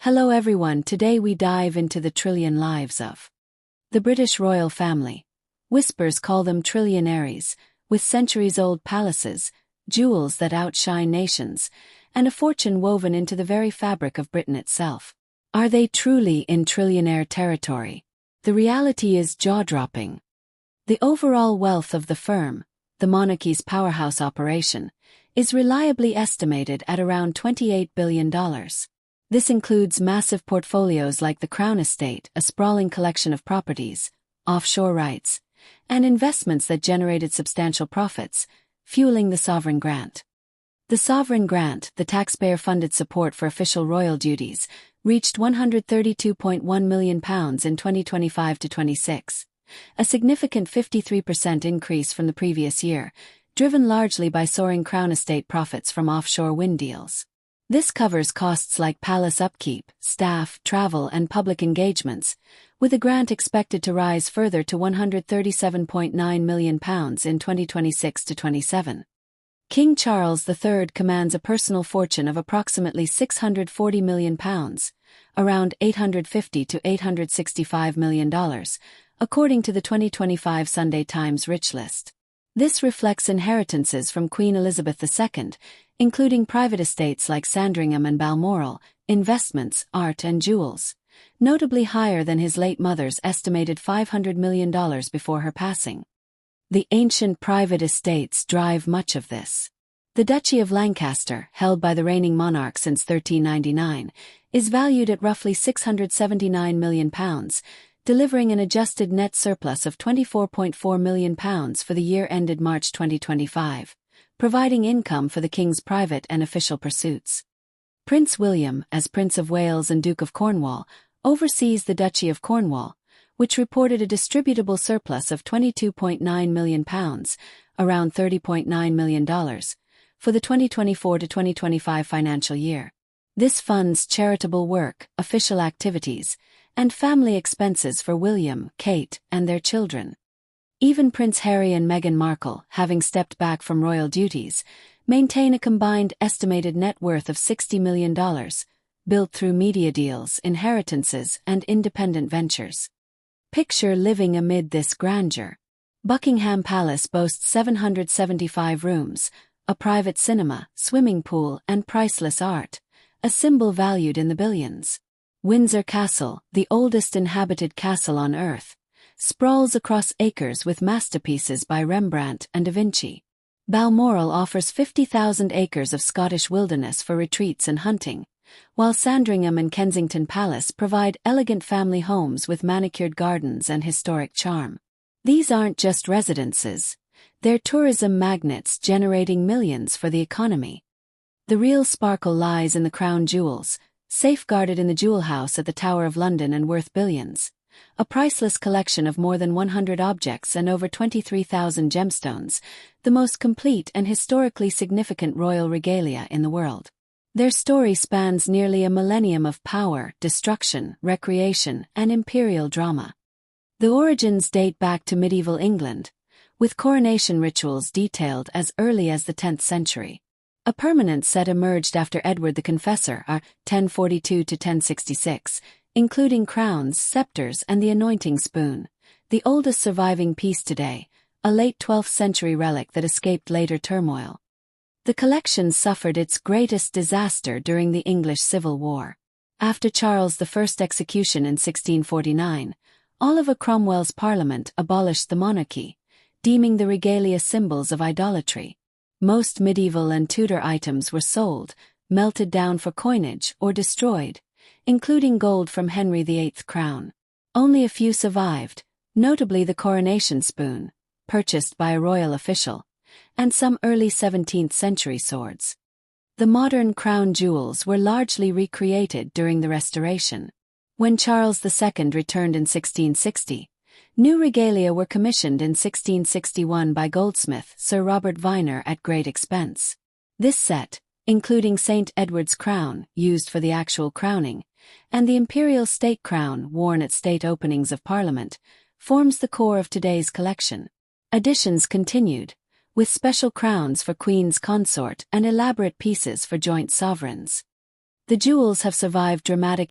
Hello everyone, today we dive into the trillion lives of the British royal family. Whispers call them trillionaires, with centuries-old palaces, jewels that outshine nations, and a fortune woven into the very fabric of Britain itself. Are they truly in trillionaire territory? The reality is jaw-dropping. The overall wealth of the firm, the monarchy's powerhouse operation, is reliably estimated at around $28 billion. This includes massive portfolios like the Crown Estate, a sprawling collection of properties, offshore rights, and investments that generated substantial profits, fueling the sovereign grant. The sovereign grant, the taxpayer-funded support for official royal duties, reached £132.1 million in 2025-26, a significant 53% increase from the previous year, driven largely by soaring Crown Estate profits from offshore wind deals. This covers costs like palace upkeep, staff, travel and public engagements, with the grant expected to rise further to £137.9 million in 2026-27. King Charles III commands a personal fortune of approximately £640 million, around $850 to $865 million, according to the 2025 Sunday Times Rich List. This reflects inheritances from Queen Elizabeth II, including private estates like Sandringham and Balmoral, investments, art and jewels, notably higher than his late mother's estimated $500 million before her passing. The ancient private estates drive much of this. The Duchy of Lancaster, held by the reigning monarch since 1399, is valued at roughly £679 million, delivering an adjusted net surplus of £24.4 million for the year ended March 2025, providing income for the King's private and official pursuits. Prince William, as Prince of Wales and Duke of Cornwall, oversees the Duchy of Cornwall, which reported a distributable surplus of £22.9 million, around $30.9 million, for the 2024-2025 financial year. This funds charitable work, official activities, and family expenses for William, Kate, and their children. Even Prince Harry and Meghan Markle, having stepped back from royal duties, maintain a combined estimated net worth of $60 million, built through media deals, inheritances, and independent ventures. Picture living amid this grandeur. Buckingham Palace boasts 775 rooms, a private cinema, swimming pool, and priceless art, a symbol valued in the billions. Windsor Castle, the oldest inhabited castle on Earth, sprawls across acres with masterpieces by Rembrandt and Da Vinci. Balmoral offers 50,000 acres of Scottish wilderness for retreats and hunting, while Sandringham and Kensington Palace provide elegant family homes with manicured gardens and historic charm. These aren't just residences, they're tourism magnets generating millions for the economy. The real sparkle lies in the crown jewels, safeguarded in the Jewel House at the Tower of London and worth billions, a priceless collection of more than 100 objects and over 23,000 gemstones, the most complete and historically significant royal regalia in the world. Their story spans nearly a millennium of power, destruction, recreation, and imperial drama. The origins date back to medieval England, with coronation rituals detailed as early as the 10th century. A permanent set emerged after Edward the Confessor, 1042-1066, including crowns, scepters, and the anointing spoon, the oldest surviving piece today, a late 12th century relic that escaped later turmoil. The collection suffered its greatest disaster during the English Civil War. After Charles I's execution in 1649, Oliver Cromwell's Parliament abolished the monarchy, deeming the regalia symbols of idolatry. Most medieval and Tudor items were sold, melted down for coinage, or destroyed, including gold from Henry VIII's crown. Only a few survived, notably the coronation spoon, purchased by a royal official, and some early 17th century swords. The modern crown jewels were largely recreated during the Restoration. When Charles II returned in 1660, new regalia were commissioned in 1661 by goldsmith Sir Robert Viner at great expense. This set, including St. Edward's crown, used for the actual crowning, and the imperial state crown worn at state openings of Parliament, forms the core of today's collection. Additions continued, with special crowns for Queen's consort and elaborate pieces for joint sovereigns. The jewels have survived dramatic